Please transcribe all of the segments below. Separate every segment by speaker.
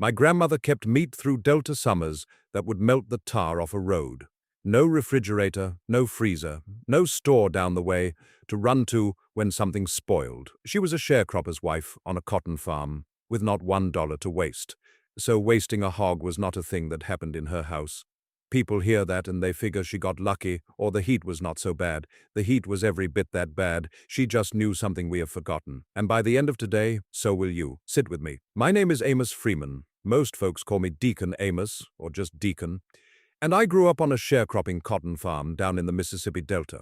Speaker 1: My grandmother kept meat through Delta summers that would melt the tar off a road. No refrigerator, no freezer, no store down the way to run to when something spoiled. She was a sharecropper's wife on a cotton farm with not $1 to waste. So wasting a hog was not a thing that happened in her house. People hear that and they figure she got lucky, or the heat was not so bad. The heat was every bit that bad. She just knew something we have forgotten. And by the end of today, so will you. Sit with me. My name is Amos Freeman. Most folks call me Deacon Amos, or just Deacon. And I grew up on a sharecropping cotton farm down in the Mississippi Delta.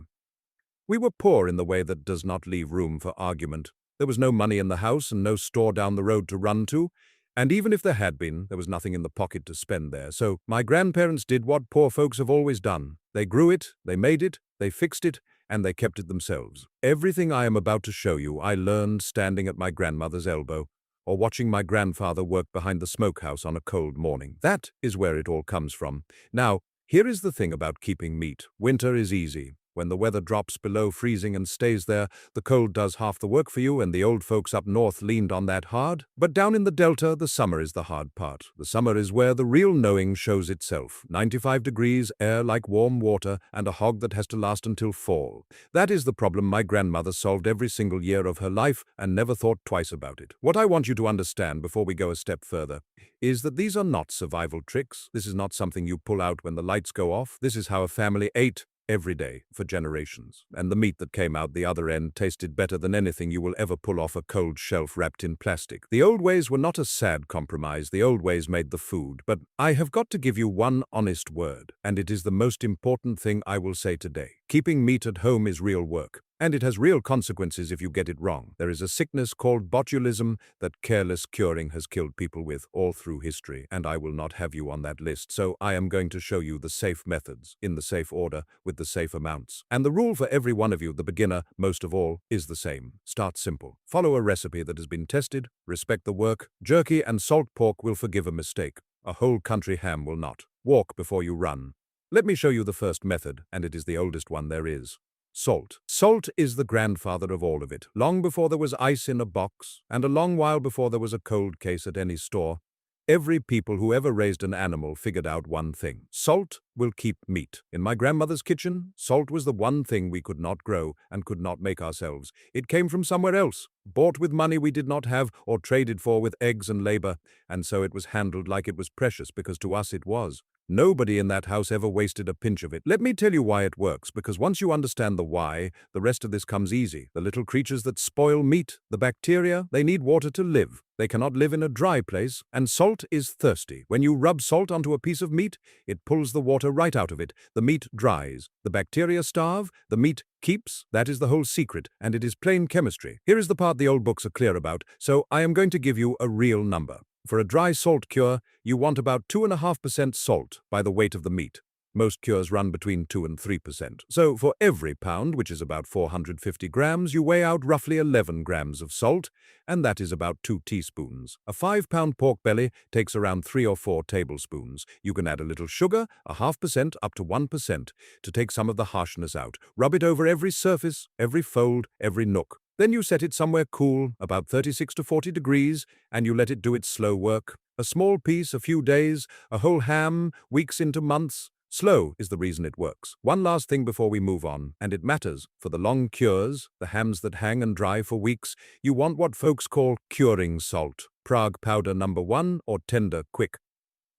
Speaker 1: We were poor in the way that does not leave room for argument. There was no money in the house and no store down the road to run to. And even if there had been, there was nothing in the pocket to spend there. So my grandparents did what poor folks have always done. They grew it, they made it, they fixed it, and they kept it themselves. Everything I am about to show you, I learned standing at my grandmother's elbow, or watching my grandfather work behind the smokehouse on a cold morning. That is where it all comes from. Now, here is the thing about keeping meat. Winter is easy. When the weather drops below freezing and stays there, the cold does half the work for you, and the old folks up north leaned on that hard. But down in the Delta, the summer is the hard part. The summer is where the real knowing shows itself. 95 degrees, air like warm water, and a hog that has to last until fall. That is the problem my grandmother solved every single year of her life and never thought twice about it. What I want you to understand before we go a step further is that these are not survival tricks. This is not something you pull out when the lights go off. This is how a family ate every day for generations, and the meat that came out the other end tasted better than anything you will ever pull off a cold shelf wrapped in plastic. The old ways were not a sad compromise. The old ways made the food. But I have got to give you one honest word, and it is the most important thing I will say today. Keeping meat at home is real work. And it has real consequences if you get it wrong. There is a sickness called botulism that careless curing has killed people with all through history, and I will not have you on that list. So I am going to show you the safe methods, in the safe order, with the safe amounts. And the rule for every one of you, the beginner, most of all, is the same. Start simple. Follow a recipe that has been tested, respect the work. Jerky and salt pork will forgive a mistake. A whole country ham will not. Walk before you run. Let me show you the first method, and it is the oldest one there is. Salt. Salt is the grandfather of all of it. Long before there was ice in a box, and a long while before there was a cold case at any store, every people who ever raised an animal figured out one thing. Salt will keep meat. In my grandmother's kitchen, salt was the one thing we could not grow and could not make ourselves. It came from somewhere else, bought with money we did not have or traded for with eggs and labor, and so it was handled like it was precious because to us it was. Nobody in that house ever wasted a pinch of it. Let me tell you why it works, because once you understand the why, the rest of this comes easy. The little creatures that spoil meat, the bacteria, they need water to live. They cannot live in a dry place, and salt is thirsty. When you rub salt onto a piece of meat, it pulls the water right out of it. The meat dries. The bacteria starve. The meat keeps. That is the whole secret, and it is plain chemistry. Here is the part the old books are clear about, so I am going to give you a real number. For a dry salt cure, you want about 2.5% salt by the weight of the meat. Most cures run between 2 and 3%. So for every pound, which is about 450 grams, you weigh out roughly 11 grams of salt, and that is about 2 teaspoons. A 5-pound pork belly takes around 3 or 4 tablespoons. You can add a little sugar, a 0.5% up to 1%, to take some of the harshness out. Rub it over every surface, every fold, every nook. Then you set it somewhere cool, about 36 to 40 degrees, and you let it do its slow work. A small piece, a few days, a whole ham, weeks into months. Slow is the reason it works. One last thing before we move on, and it matters. For the long cures, the hams that hang and dry for weeks, you want what folks call curing salt. Prague powder number 1 or tender quick.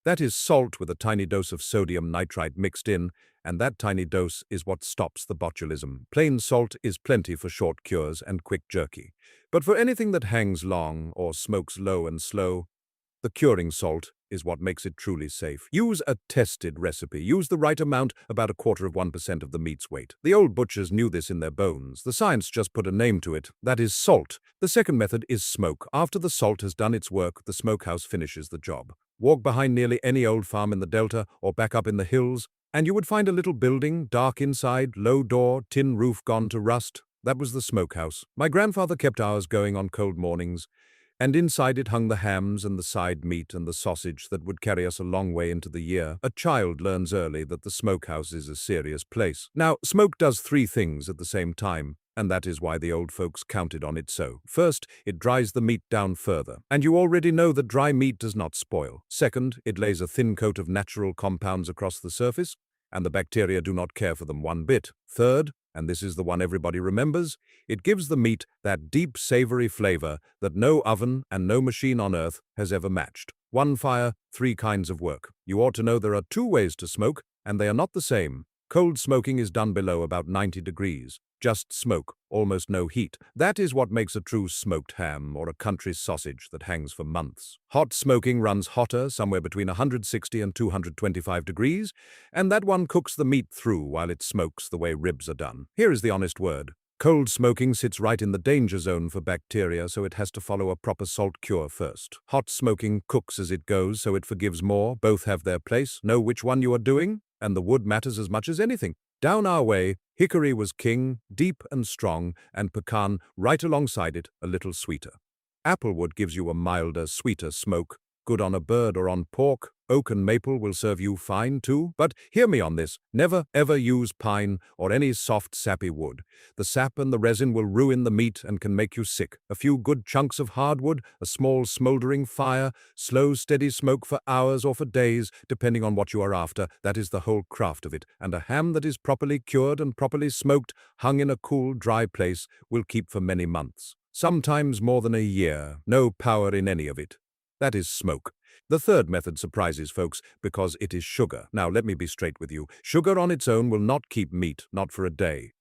Speaker 1: That is salt with a tiny dose of sodium nitrite mixed in, and that tiny dose is what stops the botulism. Plain salt is plenty for short cures and quick jerky. But for anything that hangs long or smokes low and slow, the curing salt is what makes it truly safe. Use a tested recipe. Use the right amount, about 1/4% of the meat's weight. The old butchers knew this in their bones. The science just put a name to it. That is salt. The second method is smoke. After the salt has done its work, the smokehouse finishes the job. Walk behind nearly any old farm in the Delta or back up in the hills, and you would find a little building, dark inside, low door, tin roof gone to rust. That was the smokehouse. My grandfather kept ours going on cold mornings, and inside it hung the hams and the side meat and the sausage that would carry us a long way into the year. A child learns early that the smokehouse is a serious place. Now, smoke does 3 things at the same time. And that is why the old folks counted on it so. First, it dries the meat down further. And you already know that dry meat does not spoil. Second, it lays a thin coat of natural compounds across the surface, and the bacteria do not care for them one bit. Third, and this is the one everybody remembers, it gives the meat that deep, savory flavor that no oven and no machine on earth has ever matched. One fire, three kinds of work. You ought to know there are two ways to smoke, and they are not the same. Cold smoking is done below about 90 degrees. Just smoke, almost no heat. That is what makes a true smoked ham or a country sausage that hangs for months. Hot smoking runs hotter, somewhere between 160 and 225 degrees, and that one cooks the meat through while it smokes the way ribs are done. Here is the honest word. Cold smoking sits right in the danger zone for bacteria, so it has to follow a proper salt cure first. Hot smoking cooks as it goes, so it forgives more. Both have their place. Know which one you are doing, and the wood matters as much as anything. Down our way, hickory was king, deep and strong, and pecan right alongside it, a little sweeter. Applewood gives you a milder, sweeter smoke, good on a bird or on pork. Oak and maple will serve you fine too, but hear me on this, never ever use pine or any soft sappy wood. The sap and the resin will ruin the meat and can make you sick. A few good chunks of hardwood, a small smoldering fire, slow steady smoke for hours or for days, depending on what you are after, that is the whole craft of it, and a ham that is properly cured and properly smoked, hung in a cool, dry place, will keep for many months. Sometimes more than a year, no power in any of it. That is smoke. The third method surprises folks because it is sugar. Now let me be straight with you. Sugar on its own will not keep meat, not for a day.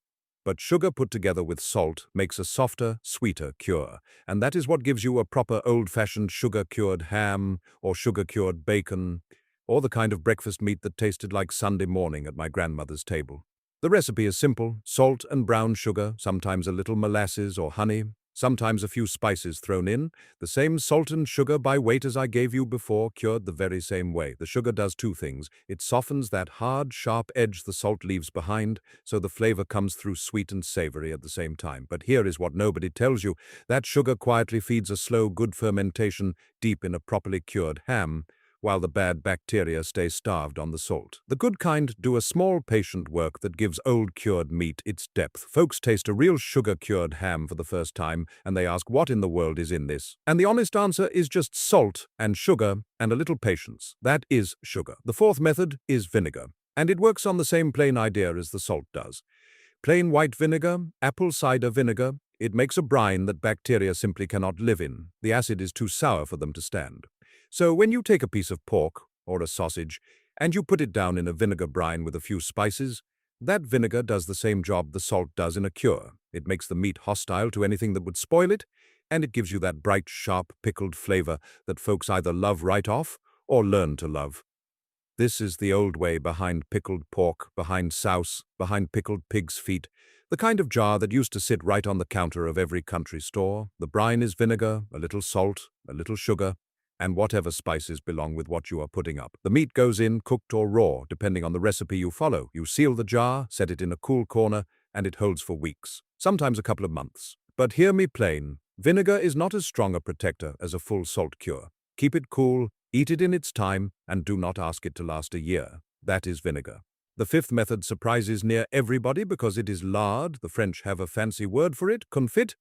Speaker 1: But sugar put together with salt makes a softer, sweeter cure. And that is what gives you a proper old-fashioned sugar-cured ham or sugar-cured bacon or the kind of breakfast meat that tasted like Sunday morning at my grandmother's table. The recipe is simple: salt and brown sugar, sometimes a little molasses or honey, sometimes a few spices thrown in. The same salt and sugar by weight as I gave you before, cured the very same way. The sugar does two things. It softens that hard, sharp edge the salt leaves behind, so the flavor comes through sweet and savory at the same time. But here is what nobody tells you. That sugar quietly feeds a slow, good fermentation deep in a properly cured ham, while the bad bacteria stay starved on the salt. The good kind do a small, patient work that gives old cured meat its depth. Folks taste a real sugar-cured ham for the first time, and they ask what in the world is in this. And the honest answer is just salt and sugar and a little patience. That is sugar. The fourth method is vinegar, and it works on the same plain idea as the salt does. Plain white vinegar, apple cider vinegar, it makes a brine that bacteria simply cannot live in. The acid is too sour for them to stand. So when you take a piece of pork or a sausage and you put it down in a vinegar brine with a few spices, that vinegar does the same job the salt does in a cure. It makes the meat hostile to anything that would spoil it, and it gives you that bright, sharp, pickled flavor that folks either love right off or learn to love. This is the old way behind pickled pork, behind souse, behind pickled pig's feet, the kind of jar that used to sit right on the counter of every country store. The brine is vinegar, a little salt, a little sugar, and whatever spices belong with what you are putting up. The meat goes in cooked or raw, depending on the recipe you follow. You seal the jar, set it in a cool corner, and it holds for weeks, sometimes a couple of months. But hear me plain, vinegar is not as strong a protector as a full salt cure. Keep it cool, eat it in its time, and do not ask it to last a year. That is vinegar. The fifth method surprises near everybody because it is lard. The French have a fancy word for it, confit,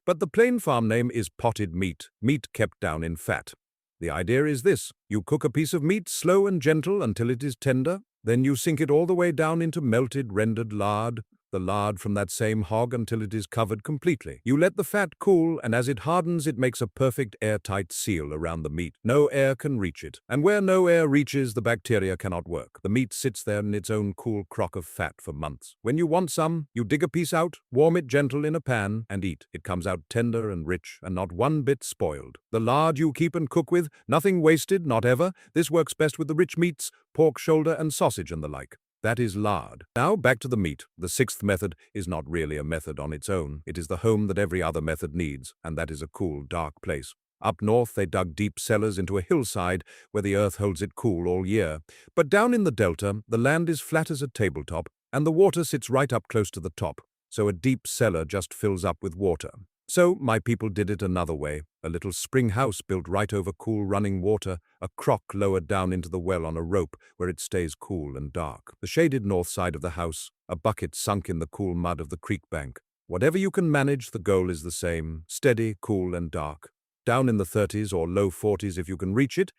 Speaker 1: but the plain farm name is potted meat, meat kept down in fat. The idea is this: you cook a piece of meat slow and gentle until it is tender, then you sink it all the way down into melted, rendered lard, the lard from that same hog until it is covered completely. You let the fat cool, and as it hardens, it makes a perfect airtight seal around the meat. No air can reach it, and where no air reaches, the bacteria cannot work. The meat sits there in its own cool crock of fat for months. When you want some, you dig a piece out, warm it gentle in a pan, and eat. It comes out tender and rich, and not one bit spoiled. The lard you keep and cook with, nothing wasted, not ever. This works best with the rich meats, pork shoulder and sausage and the like. That is lard. Now back to the meat. The sixth method is not really a method on its own. It is the home that every other method needs, and that is a cool, dark place. Up north, they dug deep cellars into a hillside where the earth holds it cool all year. But down in the delta, the land is flat as a tabletop, and the water sits right up close to the top, so a deep cellar just fills up with water. So my people did it another way. A little spring house built right over cool running water, a crock lowered down into the well on a rope where it stays cool and dark. The shaded north side of the house, a bucket sunk in the cool mud of the creek bank. Whatever you can manage, the goal is the same: steady, cool, and dark. Down in the 30s or low 40s if you can reach it,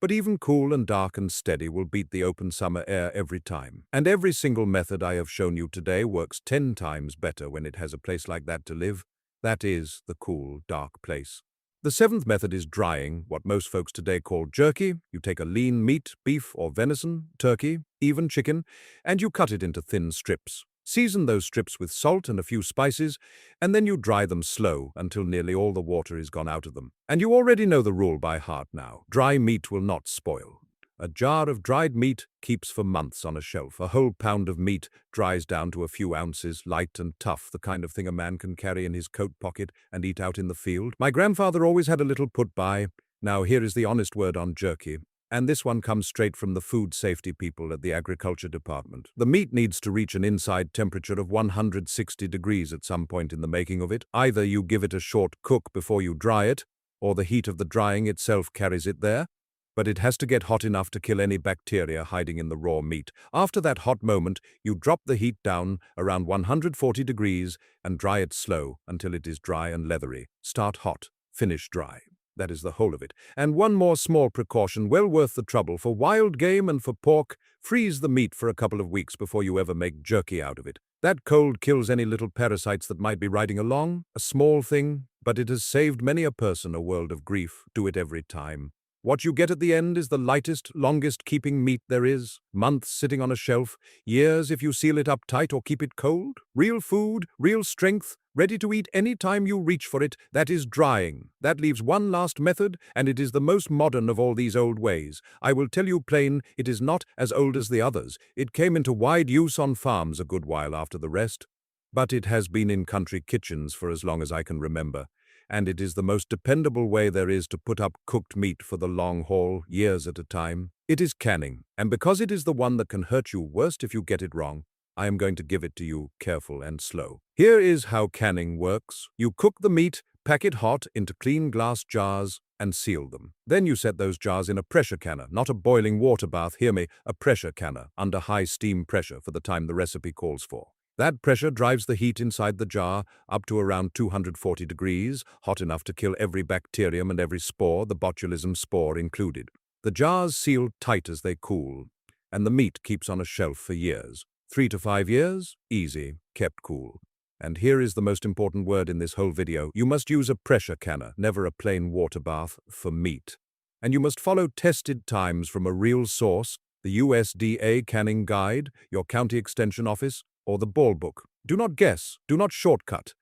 Speaker 1: but even cool and dark and steady will beat the open summer air every time. And every single method I have shown you today works 10 times better when it has a place like that to live. That is the cool, dark place. The seventh method is drying, what most folks today call jerky. You take a lean meat, beef or venison, turkey, even chicken, and you cut it into thin strips. Season those strips with salt and a few spices, and then you dry them slow until nearly all the water is gone out of them. And you already know the rule by heart now. Dry meat will not spoil. A jar of dried meat keeps for months on a shelf. A whole pound of meat dries down to a few ounces, light and tough, the kind of thing a man can carry in his coat pocket and eat out in the field. My grandfather always had a little put by. Now here is the honest word on jerky. And this one comes straight from the food safety people at the agriculture department. The meat needs to reach an inside temperature of 160 degrees at some point in the making of it. Either you give it a short cook before you dry it, or the heat of the drying itself carries it there. But it has to get hot enough to kill any bacteria hiding in the raw meat. After that hot moment, you drop the heat down around 140 degrees and dry it slow until it is dry and leathery. Start hot, finish dry. That is the whole of it. And one more small precaution, well worth the trouble. For wild game and for pork, freeze the meat for a couple of weeks before you ever make jerky out of it. That cold kills any little parasites that might be riding along. A small thing, but it has saved many a person a world of grief. Do it every time. What you get at the end is the lightest, longest keeping meat there is. Months sitting on a shelf, years if you seal it up tight or keep it cold. Real food, real strength, ready to eat any time you reach for it. That is drying. That leaves one last method, and it is the most modern of all these old ways. I will tell you plain, it is not as old as the others. It came into wide use on farms a good while after the rest. But it has been in country kitchens for as long as I can remember. And it is the most dependable way there is to put up cooked meat for the long haul, years at a time. It is canning, and because it is the one that can hurt you worst if you get it wrong, I am going to give it to you careful and slow. Here is how canning works. You cook the meat, pack it hot into clean glass jars, and seal them. Then you set those jars in a pressure canner, not a boiling water bath, hear me, a pressure canner, under high steam pressure for the time the recipe calls for. That pressure drives the heat inside the jar up to around 240 degrees, hot enough to kill every bacterium and every spore, the botulism spore included. The jars seal tight as they cool, and the meat keeps on a shelf for years. 3 to 5 years, easy, kept cool. And here is the most important word in this whole video. You must use a pressure canner, never a plain water bath, for meat. And you must follow tested times from a real source, the USDA Canning Guide, your county extension office, or the ball book. Do not guess, do not shortcut.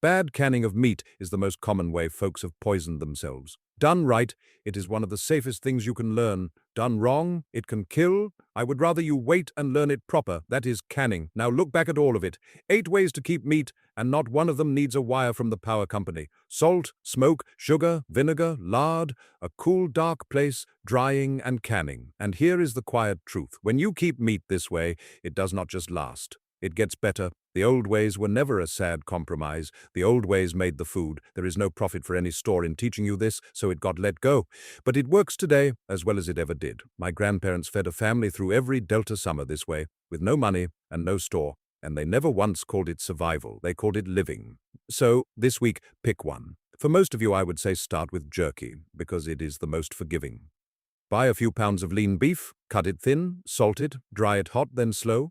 Speaker 1: Bad canning of meat is the most common way folks have poisoned themselves. Done right, it is one of the safest things you can learn. Done wrong, it can kill. I would rather you wait and learn it proper, that is canning. Now look back at all of it. 8 ways to keep meat, and not one of them needs a wire from the power company. Salt, smoke, sugar, vinegar, lard, a cool dark place, drying and canning. And here is the quiet truth. When you keep meat this way, it does not just last. It gets better. The old ways were never a sad compromise. The old ways made the food. There is no profit for any store in teaching you this, so it got let go. But it works today as well as it ever did. My grandparents fed a family through every Delta summer this way, with no money and no store, and they never once called it survival. They called it living. So, this week, pick one. For most of you, I would say start with jerky, because it is the most forgiving. Buy a few pounds of lean beef, cut it thin, salt it, dry it hot, then slow.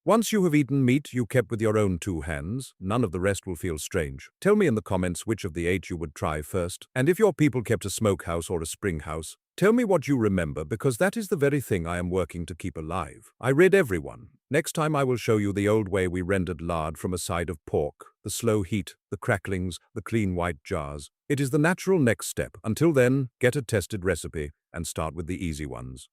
Speaker 1: Once you have eaten meat you kept with your own 2 hands, none of the rest will feel strange. Tell me in the comments which of the 8 you would try first. And if your people kept a smokehouse or a spring house, tell me what you remember, because that is the very thing I am working to keep alive. I rid everyone. Next time I will show you the old way we rendered lard from a side of pork, the slow heat, the cracklings, the clean white jars. It is the natural next step. Until then, get a tested recipe and start with the easy ones.